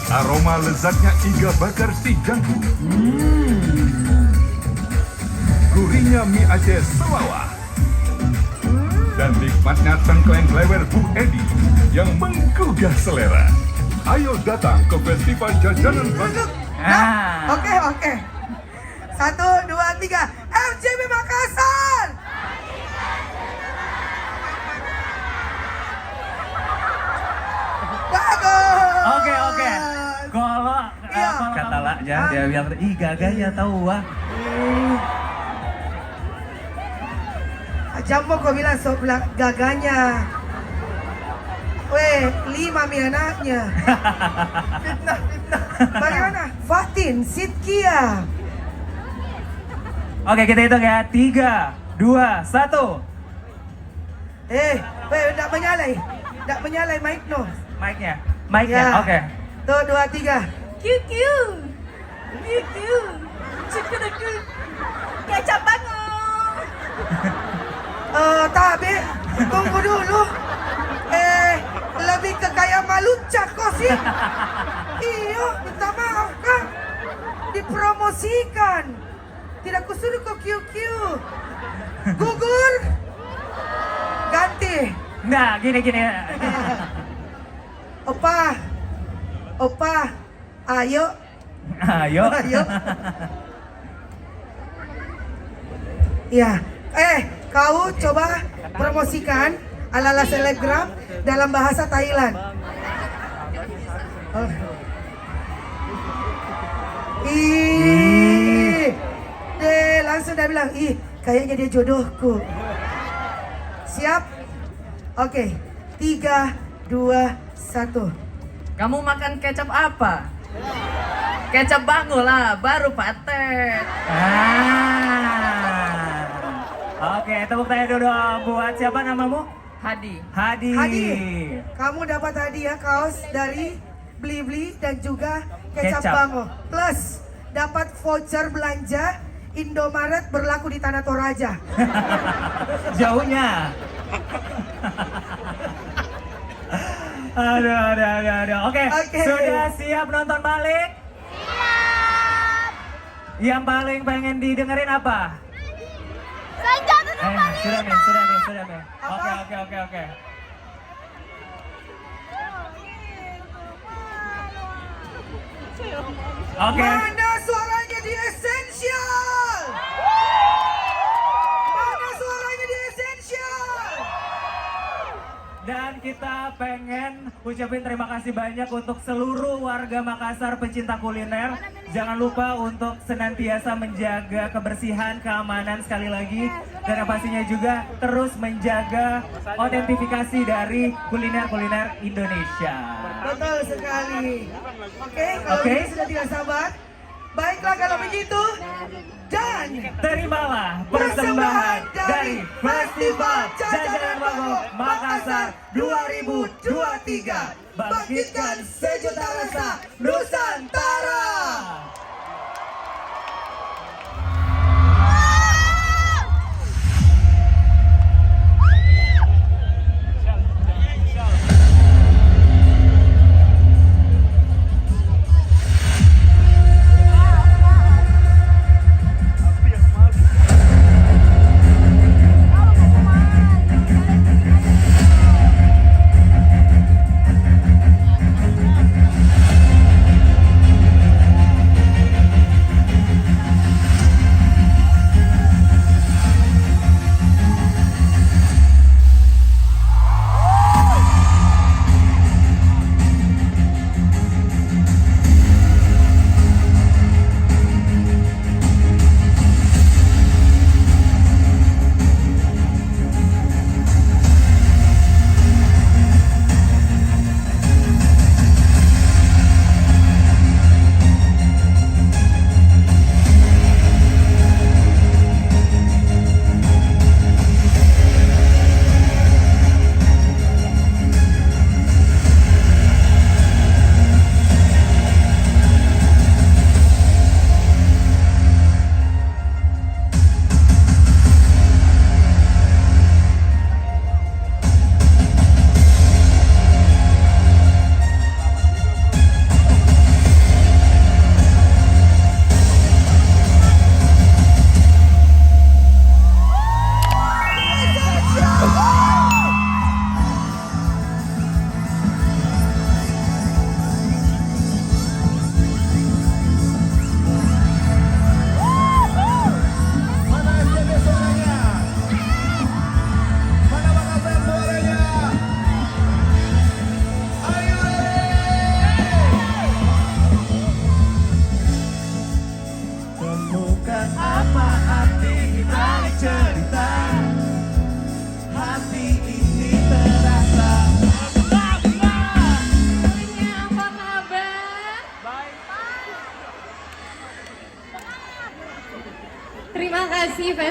Aroma lezatnya iga bakar si jangku. Gurihnya mie Aceh Selawah. Dan nikmatnya tengkleng klewer Bu Edi yang menggugah selera. Ayo datang ke Festival Jajanan Bandung. Oke. 1, 2, 3. FJB Makassar. Bagus. Oke. Kalau Iya. kata lah ya, dia bilang, ih gagahnya tahu wah. Jambo kau bilang bilang gaganya. Weh, 5 mi anaknya. Fitnah. Bagaimana? Fatin, Sitkia. Oke, kita hitung ya. 3, 2, 1. Ndak menyalai mic no. Mic-nya, Ya. oke. Tuh, 2, 3. QQ. Cekeraku. Kecap bangun. Tapi tunggu dulu. Lebih ke kayak malucak kok sih. Iyo, minta maaf kak. Dipromosikan. Tidak kusuruh kok QQ. Gugur. Ganti. Nah, gini. Opa. Ayo. Ayo. Ya. Kau coba promosikan ala-ala selebgram dalam bahasa Thailand. Langsung dia bilang, kayaknya dia jodohku. Siap? Oke. 3, 2, 1. Kamu makan kecap apa? Kecap bango lah, baru paten. Oke, tepuk tangan dulu buat siapa namamu? Hadi. Hadi. Kamu dapat hadiah kaos dari Blibli dan juga kecap Kecap. bango. Plus dapat voucher belanja Indomaret berlaku di Tanah Toraja. Jauhnya. Aduh. Oke, Oke. sudah siap nonton balik? Siap. Yang paling pengen didengerin apa? Sudah nih. Oke. Oke. Mana suaranya di Essential? Mana suaranya di Essential? Dan kita pengen ucapin terima kasih banyak untuk seluruh warga Makassar pecinta kuliner. Jangan lupa untuk senantiasa menjaga kebersihan, keamanan sekali lagi. Dan yang pastinya juga terus menjaga otentifikasi dari kuliner-kuliner Indonesia. Betul sekali. Oke, kalau Oke. ini sudah tidak sabar. Baiklah kalau begitu. Dan Terimalah persembahan dari Festival Jajanan Bango Makassar 2023. Bangkitkan sejuta rasa Nusantara.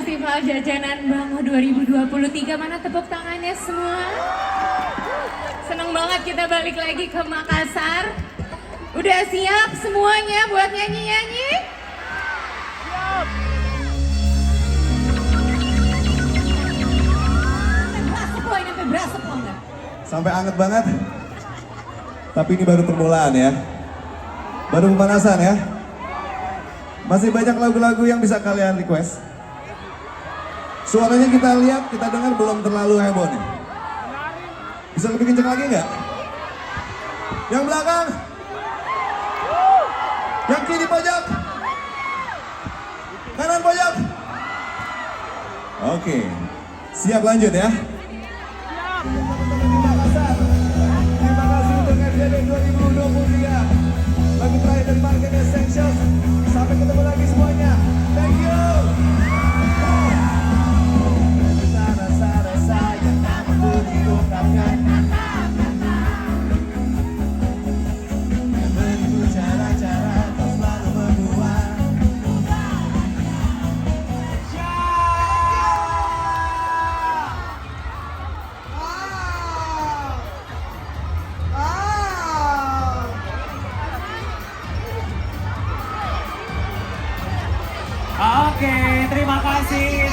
Festival Jajanan Bango 2023. Mana tepuk tangannya semua? Seneng banget kita balik lagi ke Makassar. Udah siap semuanya buat nyanyi-nyanyi? Siap. Berasa poin enggak? Sampai anget banget. Tapi ini baru permulaan ya. Baru pemanasan ya. Masih banyak lagu-lagu yang bisa kalian request. Suaranya kita lihat, kita dengar belum terlalu heboh nih. Bisa lebih kenceng lagi nggak? Yang belakang? Yang kiri pojok? Kanan pojok? Oke, siap lanjut ya. Terima kasih untuk FJB 2023. Lagu terakhir dari Market Essentials. Sampai ketemu lagi semuanya. Thank you. Rasa-rasa yang tak mampu diungkapkan. Beribu cara-cara kau selalu membuat. Oke, terima kasih